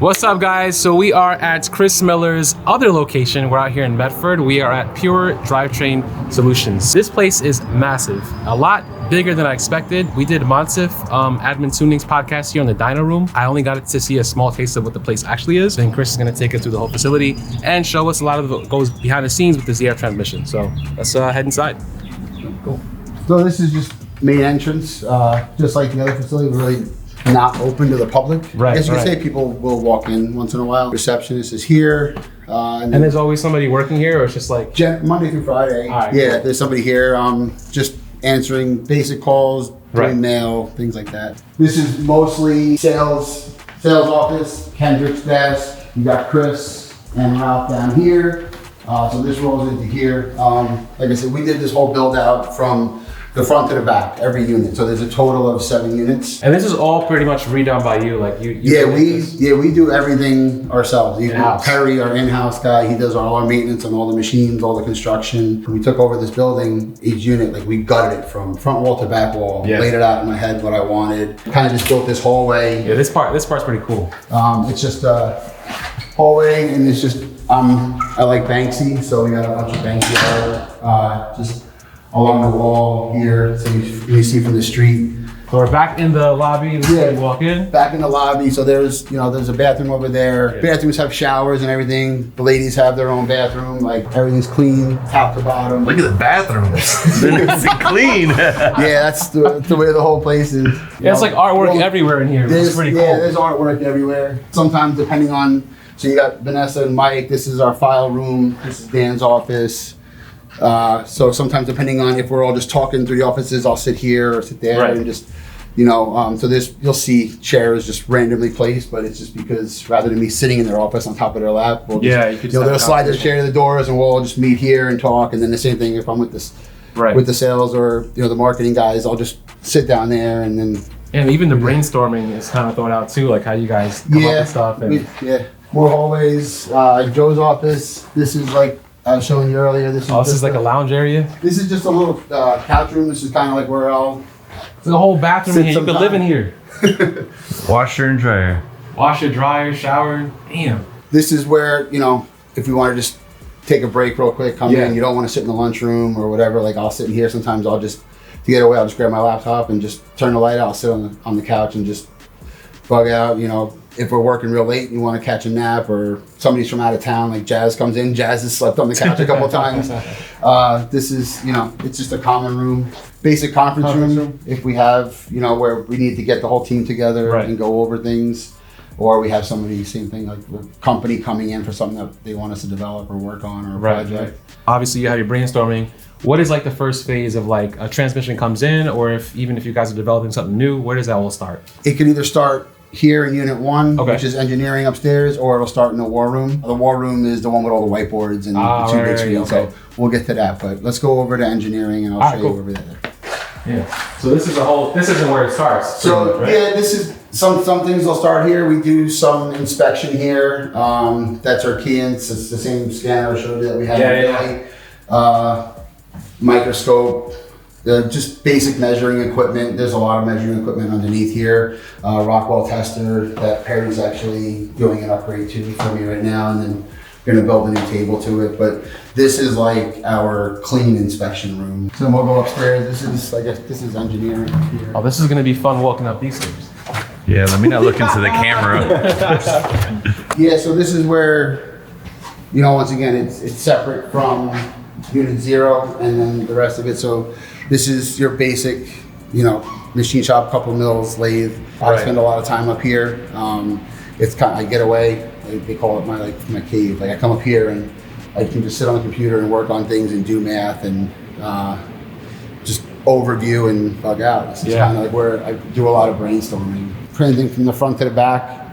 What's up, guys? So we are at Chris Miller's other location. We're out here in Medford. We are at Pure Drivetrain Solutions. This place is massive, a lot bigger than I expected. We did Monsif Admin Tuning's podcast here in the dyno room. I only got to see a small taste of what the place actually is. Then Chris is gonna take us through the whole facility and show us a lot of what goes behind the scenes with the ZR transmission. So let's head inside. Cool. So this is just main entrance, just like the other facility. We're really not open to the public. Right. I guess you could say people will walk in once in a while. Receptionist is here. And there's always somebody working here, or it's just like Monday through Friday. Right, yeah, cool. There's somebody here just answering basic calls, doing mail, things like that. This is mostly sales office, Kendrick's desk. You got Chris and Ralph down here. So this rolls into here. Like I said, we did this whole build out from the front to the back, every unit. So there's a total of 7 units. And this is all pretty much redone by you, like you we do everything ourselves. Even In-house. Perry, our in-house guy, he does all our maintenance on all the machines, all the construction. When we took over this building, each unit, like we gutted it from front wall to back wall, laid it out in my head what I wanted. Kind of just built this hallway. Yeah, this part's pretty cool. It's just a hallway, and it's just I like Banksy, so we got a bunch of Banksy art just along the wall here, so you see from the street. So we're back in the lobby. Yeah, Walk in. Back in the lobby. So there's a bathroom over there. Yeah. Bathrooms have showers and everything. The ladies have their own bathroom. Like everything's clean, top to bottom. Look at the bathrooms. They're nice and clean. Yeah, that's the way the whole place is. Yeah, it's like artwork everywhere in here. It's pretty cool. Yeah, there's artwork everywhere. Sometimes depending on, so you got Vanessa and Mike. This is our file room. This is Dan's office. So sometimes depending on if we're all just talking through the offices, I'll sit here or sit there and just, so you'll see chairs just randomly placed, but it's just because rather than me sitting in their office on top of their lap, we'll just, they'll slide their chair to the doors and we'll all just meet here and talk. And then the same thing if I'm with with the sales or, the marketing guys, I'll just sit down there and then. And even the brainstorming is kind of thrown out too, like how you guys come up with stuff. And more hallways, Joe's office. This is like, I was showing you earlier. This is like a lounge area. This is just a little couch room. This is kind of like where I'll. It's a whole bathroom here. You could live in here. Washer and dryer. Washer, dryer, shower. Damn. This is where if we want to just take a break real quick, come in. You don't want to sit in the lunchroom or whatever. Like I'll sit in here. Sometimes I'll just to get away. I'll just grab my laptop and just turn the light out. I'll sit on the couch and just bug out. If we're working real late and you want to catch a nap or somebody's from out of town, like Jazz comes in, Jazz has slept on the couch a couple of times. This is, it's just a common room, basic conference room. If we have, where we need to get the whole team together and go over things, or we have somebody, same thing, like the company coming in for something that they want us to develop or work on or a project. Obviously you have your brainstorming. What is like the first phase of like a transmission comes in, or even if you guys are developing something new, where does that all start? It could either start here in Unit 1, which is engineering upstairs, or it'll start in the war room. The war room is the one with all the whiteboards and the 2 big screens. So we'll get to that, but let's go over to engineering and I'll show you over there. Yeah. So this isn't where it starts. So this is some things will start here. We do some inspection here. That's our Keyence. It's the same scanner I showed you that we had. Microscope. Just basic measuring equipment. There's a lot of measuring equipment underneath here. Rockwell tester that Perry's actually doing an upgrade to for me right now, and then we're gonna build a new table to it. But this is like our clean inspection room. So we'll go upstairs. This is engineering here. Oh, this is gonna be fun walking up these stairs. Yeah, let me not look into the camera. Yeah, so this is where, once again, it's separate from Unit 0 and then the rest of it. So this is your basic, machine shop, couple mills, lathe. I spend a lot of time up here. It's kind of, I get away. They call it my cave. Like I come up here and I can just sit on the computer and work on things and do math and just overview and bug out. It's kind of like where I do a lot of brainstorming. Anything from the front to the back.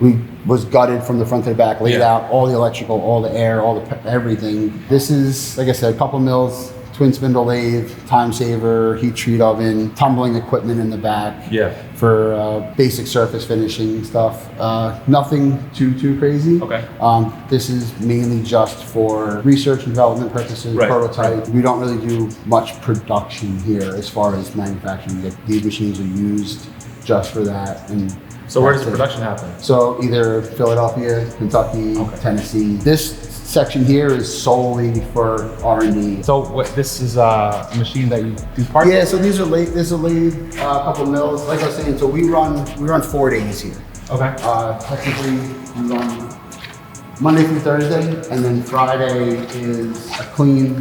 We was gutted from the front to the back, laid out all the electrical, all the air, everything. This is, like I said, a couple mills, twin spindle lathe, time saver, heat treat oven, tumbling equipment in the back for basic surface finishing stuff. Nothing too crazy. Okay. This is mainly just for research and development purposes, prototype. We don't really do much production here as far as manufacturing. These machines are used just for that. And So where does the production happen? So either Philadelphia, Kentucky, Tennessee. This section here is solely for R&D. So this is a machine that you do parts? Yeah, so these are lathe, a couple mills. Like I was saying, so we run 4 days here. Okay. Technically, we run Monday through Thursday, and then Friday is a clean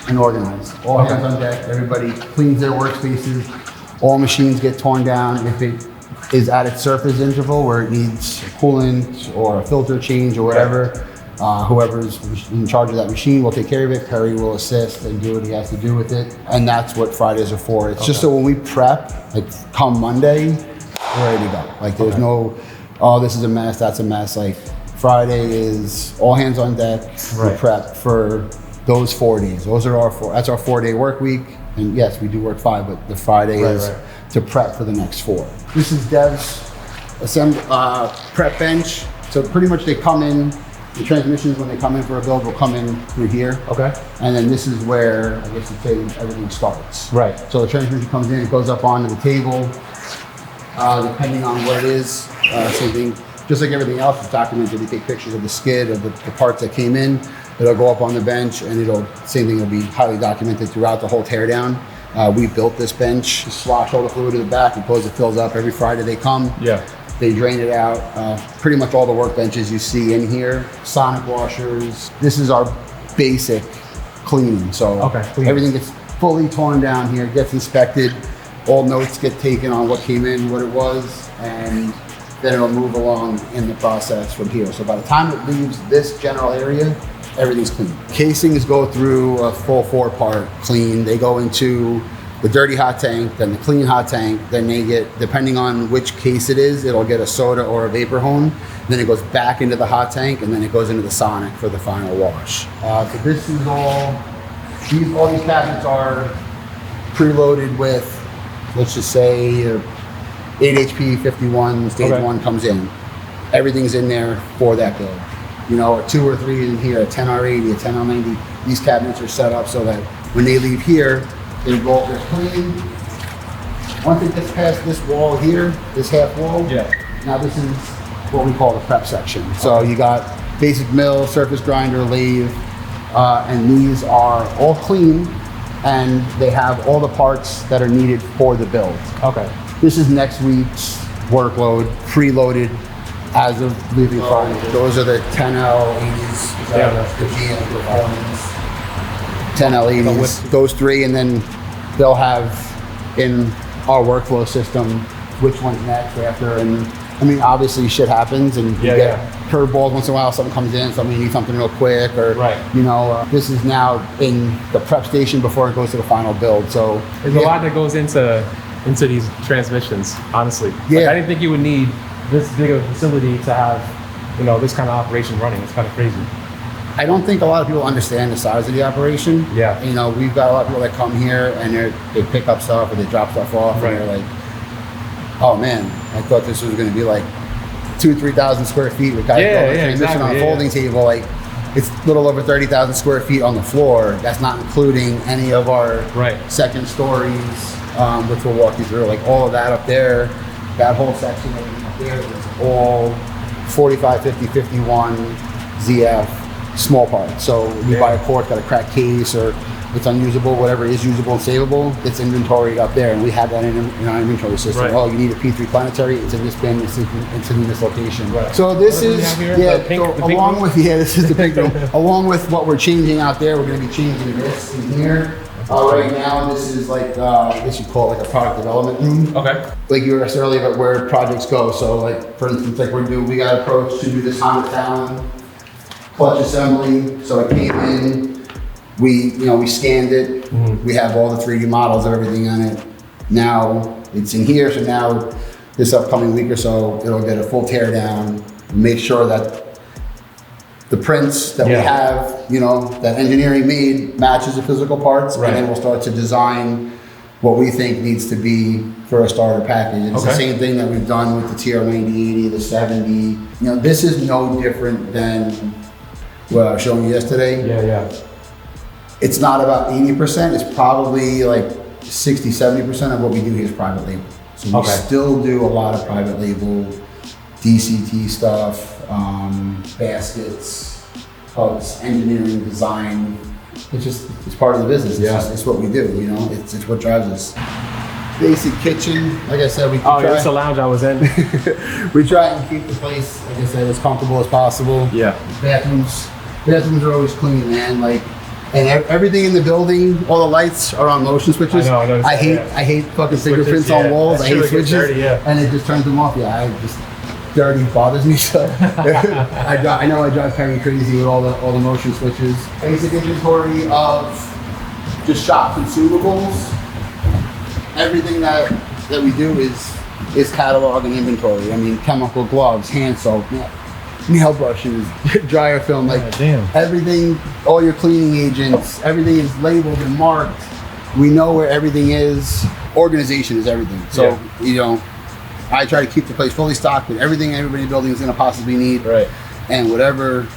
and organized. All hands on deck. Everybody cleans their workspaces. All machines get torn down. If it is at its surface interval where it needs coolant or a filter change or whatever, whoever's in charge of that machine will take care of it. Perry will assist and do what he has to do with it. And that's what Fridays are for. It's just so when we prep, like come Monday, we're ready to go. Like there's no, oh, this is a mess, that's a mess. Like Friday is all hands on deck. We prep for those 4 days. Those are that's our 4-day work week. And yes, we do work 5, but the Friday is to prep for the next 4. This is Dev's prep bench. So pretty much they come in, the transmissions when they come in for a build will come in through here. Okay. And then this is where, I guess you'd say, everything starts. Right. So the transmission comes in, it goes up onto the table, depending on what it is. Same thing, just like everything else is documented. We take pictures of the skid, of the parts that came in. It'll go up on the bench, and same thing will be highly documented throughout the whole teardown. We built this bench, slosh all the fluid to the back, and it fills up every Friday they come. Yeah. They drain it out. Pretty much all the workbenches you see in here, sonic washers. This is our basic cleaning. So everything gets fully torn down here, gets inspected. All notes get taken on what came in, what it was, and then it'll move along in the process from here. So by the time it leaves this general area, everything's clean. Casings go through a full 4-part clean. They go into the dirty hot tank, then the clean hot tank, then they get, depending on which case it is, it'll get a soda or a vapor hone. Then it goes back into the hot tank, and then it goes into the sonic for the final wash. So this is all these cabinets are preloaded with, let's just say, 8 HP 51, stage 1 comes in. Everything's in there for that build. You know, a 2 or 3 in here, a 10R80, a 10R90. These cabinets are set up so that when they leave here, they're clean. Once it gets past this wall here, this half wall, now this is what we call the prep section. So you got basic mill, surface grinder, lathe, and these are all clean, and they have all the parts that are needed for the build. Okay. This is next week's workload, preloaded as of leaving Friday. Those are the 10L80s, the GM Performance 10L80s, those 3, and then they'll have in our workflow system which one's next after. And I mean, obviously shit happens, and you get curveballs once in a while. Something comes in, somebody needs something real quick, or you know, this is now in the prep station before it goes to the final build. So there's a lot that goes into these transmissions, honestly. Like, I didn't think you would need this big of a facility to have, you know, this kind of operation running. It's kind of crazy. I don't think a lot of people understand the size of the operation. Yeah. You know, we've got a lot of people that come here and they pick up stuff or they drop stuff off, and they're like, oh man, I thought this was going to be like 2,000-3,000 square feet with guys transition on a folding table. Like, it's a little over 30,000 square feet on the floor. That's not including any of our second stories, which we'll walk you through. Like all of that up there, that whole section up there is all 45, 50, 51 ZF small parts. So you buy a core, it's got a cracked case, or it's unusable, whatever is usable and savable, it's inventoried up there, and we have that in our inventory system. Oh, you need a P3 planetary, it's in this bin, it's in this location. So this is, along with, this is the pink room. Along with what we're changing out there, we're going to be changing this in here. Right now, this is like, I guess you call it like a product development room. Okay. Like you were asked earlier about where projects go. So like, for instance, like we got approached to do this Honda Talon clutch assembly. So it came in, we scanned it. We have all the 3D models of everything on it. Now it's in here. So now this upcoming week or so, it'll get a full tear down, make sure that the prints that we have, that engineering made matches the physical parts, and then we'll start to design what we think needs to be for a starter package. And it's the same thing that we've done with the TR9080, the 70. This is no different than what I was showing you yesterday. It's not about 80%. It's probably like 60, 70% of what we do here is private label. So we still do a lot of private label, DCT stuff, baskets, hubs, engineering, design. It's part of the business. It's what we do, you know, it's what drives us. Basic kitchen, like I said, we try. That's the lounge I was in. We try and keep the place, like I said, as comfortable as possible. Yeah. Bathrooms are always clean, man. Like, and everything in the building, all the lights are on motion switches. I hate fucking fingerprints on walls. I hate switches, dirty, and it just turns them off. Dirty bothers me. So I know I drive kind of crazy with all the motion switches. Basic inventory of just shop consumables. Everything that we do is catalog and inventory. I mean, chemical gloves, hand soap, nail brushes, dryer film, like everything, all your cleaning agents, everything is labeled and marked. We know where everything is. Organization is everything. So, you know, I try to keep the place fully stocked with everything everybody in the building is going to possibly need. Right. And whatever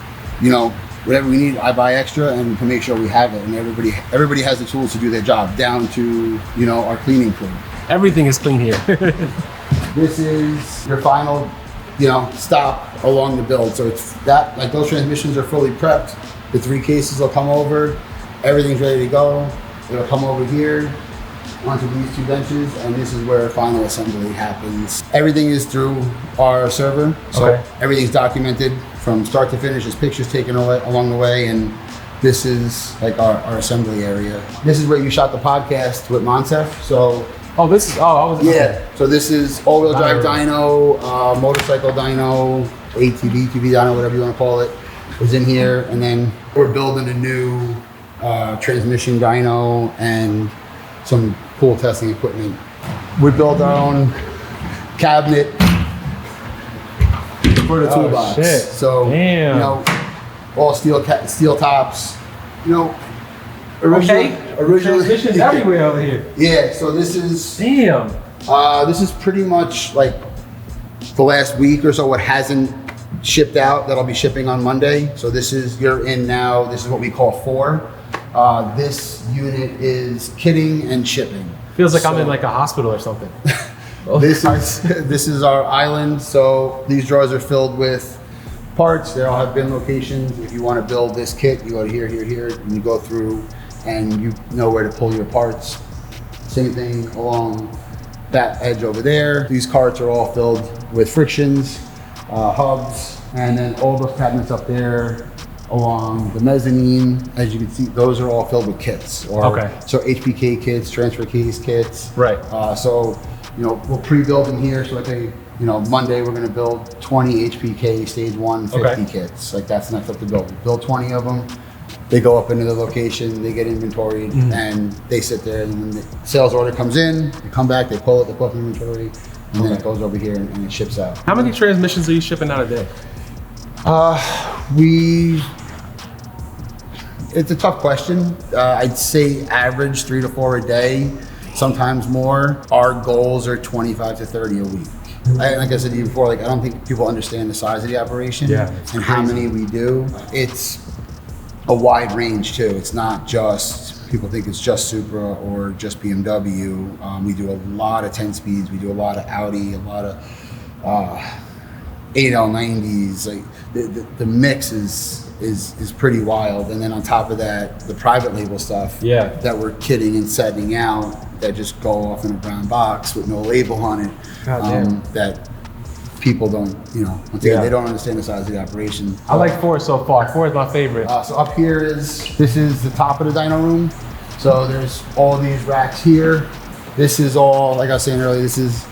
we need, I buy extra and to make sure we have it. And everybody has the tools to do their job, down to, you know, our cleaning crew. Everything is clean here. This is your final, you know, stop along the build. So it's that, like, those transmissions are fully prepped. The 3 cases will come over. Everything's ready to go. It'll come over here onto these 2 benches, and this is where final assembly happens. Everything is through our server, so everything's documented from start to finish. There's pictures taken along the way, and this is like our assembly area. This is where you shot the podcast with Monsef. So so this is all-wheel drive dyno, motorcycle dyno, ATV, TV dyno, whatever you want to call it, was in here. And then we're building a new transmission dyno and some pool testing equipment. We built our own cabinet for the toolbox. Shit. So, you know, all steel tops. You know, originally transmissions everywhere over here. Yeah, so this is this is pretty much like the last week or so what hasn't shipped out that'll be shipping on Monday. So this is you're in now. This is what we call 4. This unit is kitting and shipping. Feels like I'm in like a hospital or something. This is our island. So these drawers are filled with parts. They all have bin locations. If you want to build this kit, you go to here, and you go through and you know where to pull your parts. Same thing along that edge over there. These carts are all filled with frictions, hubs, and then all those cabinets up there along the mezzanine, as you can see, those are all filled with kits. So HPK kits, transfer case kits. Right. So, you know, we'll pre-build them here. So you know, Monday we're going to build 20 HPK stage 1 50 kits. Like that's next up to build. We build 20 of them. They go up into the location, they get inventoried, and they sit there. And when the sales order comes in, they come back, they pull it, inventory, and then it goes over here and it ships out. How many transmissions are you shipping out a day? It's a tough question. I'd say average 3 to 4 a day, sometimes more. Our goals are 25 to 30 a week. Like I said to you before, like I don't think people understand the size of the operation and how many we do. It's a wide range too. It's not just, people think it's just Supra or just BMW. We do a lot of 10 speeds. We do a lot of Audi, a lot of 8L90s. Like the mix is pretty wild. And then on top of that, the private label stuff that we're kitting and setting out that just go off in a brown box with no label on it. That people don't, you know, they don't understand the size of the operation. I like 4 so far. 4 is my favorite. So up here this is the top of the dyno room. So there's all these racks here. This is all, like I was saying earlier, this is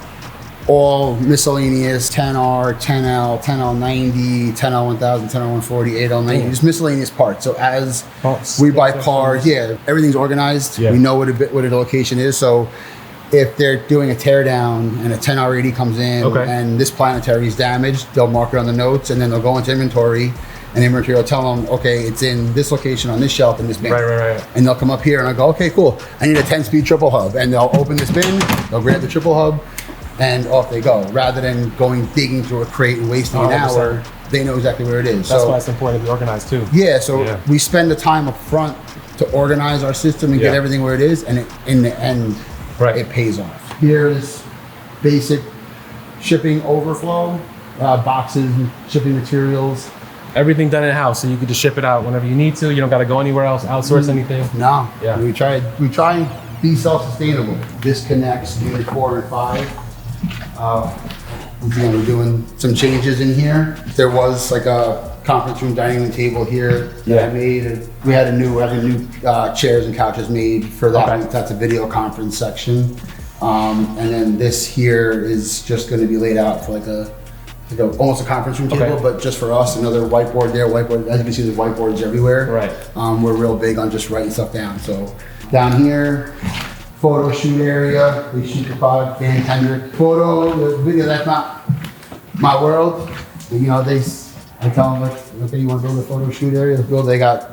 all miscellaneous 10R, 10L, 10L90, 10L1000, 10L140, 8L90, just miscellaneous parts. So as we buy cars, everything's organized. We know what a location is. So if they're doing a teardown and a 10R80 comes in and this planetary is damaged, they'll mark it on the notes and then they'll go into inventory and inventory will tell them, okay, it's in this location on this shelf in this bin. Right. And they'll come up here and I'll go, okay, cool. I need a 10-speed triple hub. And they'll open this bin, they'll grab the triple hub and off they go. Rather than going digging through a crate and wasting an hour, they know exactly where it is. That's why it's important to be organized too. We spend the time up front to organize our system and get everything where it is, and in the end, it pays off. Here's basic shipping overflow, boxes, shipping materials. Everything done in house, so you can just ship it out whenever you need to. You don't got to go anywhere else, outsource anything. No. Yeah. We try and be self-sustainable. This connects unit 4 and 5. We're doing some changes in here. There was like a conference room dining room table here that I made. We had a new chairs and couches made for that. Okay. That's a video conference section. And then this here is just going to be laid out for almost a conference room table, but just for us. Another whiteboard there. Whiteboard. As you can see, there's whiteboards everywhere. Right. We're real big on just writing stuff down. So down here, photo shoot area. We shoot the product. Dan Kendrick. Photo, the video. That's not my world. You know, I tell them, okay, you want to build a photo shoot area? Let's build. They got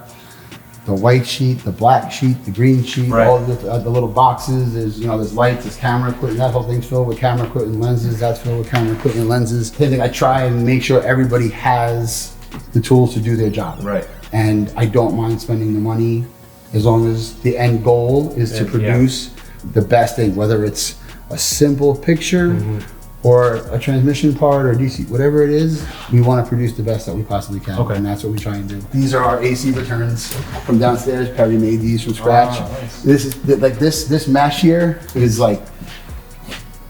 the white sheet, the black sheet, the green sheet, all the little boxes. There's lights, there's camera equipment. That whole thing's filled with camera equipment lenses. That's filled with camera equipment lenses. I try and make sure everybody has the tools to do their job. Right. And I don't mind spending the money as long as the end goal is to produce the best thing, whether it's a simple picture or a transmission part or DC, whatever it is, we want to produce the best that we possibly can. And that's what we try and do. These are our AC returns from downstairs. Perry made these from scratch. Nice. This is this mesh here is like,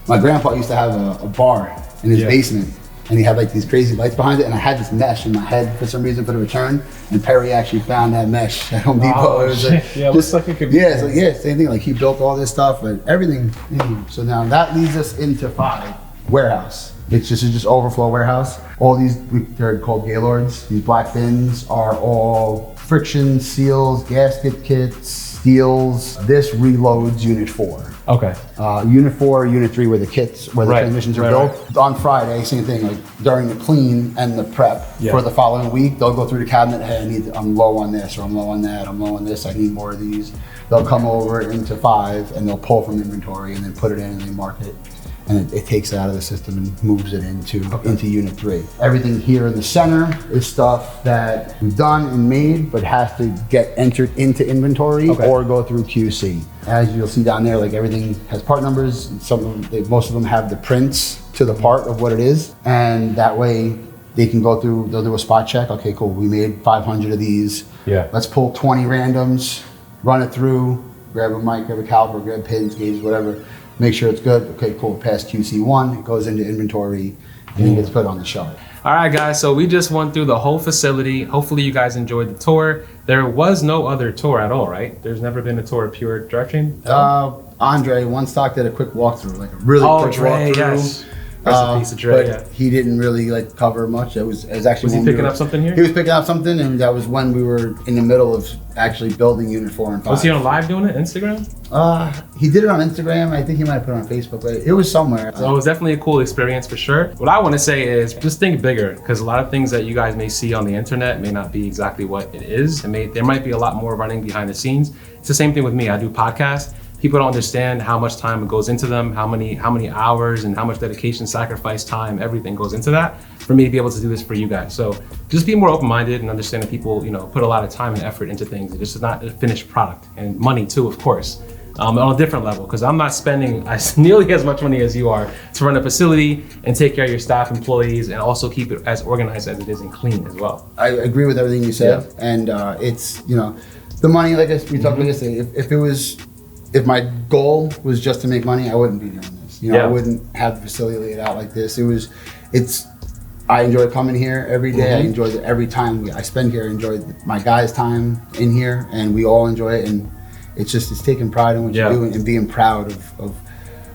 my grandpa used to have a bar in his basement, and he had like these crazy lights behind it, and I had this mesh in my head for some reason for the return, and Perry actually found that mesh at Home Depot. It was like, it looks like it could be. Same thing. Like he built all this stuff, but everything. So now that leads us into 5. Warehouse. It's just overflow warehouse. All these, they're called Gaylords. These black bins are all friction, seals, gasket kits, steels. This reloads unit 4. Okay. Unit 4, unit 3, where the kits, where the transmissions are built. On Friday, same thing, like during the clean and the prep for the following week, they'll go through the cabinet, hey, I'm low on this, or I'm low on that, I'm low on this, I need more of these. They'll come over into 5 and they'll pull from inventory and then put it in and they mark it. And it takes it out of the system and moves it into unit 3. Everything here in the center is stuff that we've done and made, but has to get entered into inventory or go through QC. As you'll see down there, like everything has part numbers. Most of them have the prints to the part of what it is, and that way they can go through. They'll do a spot check. Okay, cool. We made 500 of these. Let's pull 20 randoms, run it through, grab a mic, grab a caliper, grab pins, gauges, whatever. Make sure it's good. Okay, cool. Past QC1, it goes into inventory, and then gets put on the shelf. All right, guys. So we just went through the whole facility. Hopefully, you guys enjoyed the tour. There was no other tour at all, right? There's never been a tour of Pure Drivetrain. Andre, one stock did a quick walkthrough, like a really quick walkthrough. Yes. Rest in peace of Dre, but he didn't really cover much. It was actually. Was he picking up something here? He was picking up something, and that was when we were in the middle of actually building Unit 4 and 5. Was he on live doing it? Instagram? He did it on Instagram. I think he might have put it on Facebook, but it was somewhere. So it was definitely a cool experience for sure. What I want to say is just think bigger, because a lot of things that you guys may see on the internet may not be exactly what it is. There might be a lot more running behind the scenes. It's the same thing with me. I do podcasts. People don't understand how much time goes into them, how many hours and how much dedication, sacrifice, time, everything goes into that for me to be able to do this for you guys. So just be more open-minded and understand that people, put a lot of time and effort into things. This is not a finished product, and money too, of course, on a different level, because I'm not spending nearly as much money as you are to run a facility and take care of your staff, employees, and also keep it as organized as it is and clean as well. I agree with everything you said, and it's the money. Like we talked about yesterday. If my goal was just to make money, I wouldn't be doing this. I wouldn't have the facility laid out like this. I enjoy coming here every day. I enjoy every time I spend here. I enjoy my guys' time in here, and we all enjoy it. And it's taking pride in what you do and being proud of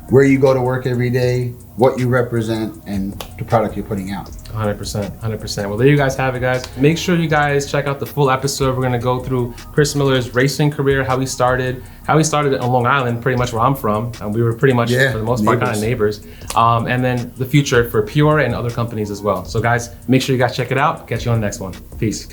where you go to work every day, what you represent, and the product you're putting out. 100%. Well, there you guys have it, guys. Make sure you guys check out the full episode. We're gonna go through Chris Miller's racing career, how he started on Long Island, pretty much where I'm from. And we were pretty much, for the most part, kind of neighbors. And then the future for Pure and other companies as well. So guys, make sure you guys check it out. Catch you on the next one. Peace.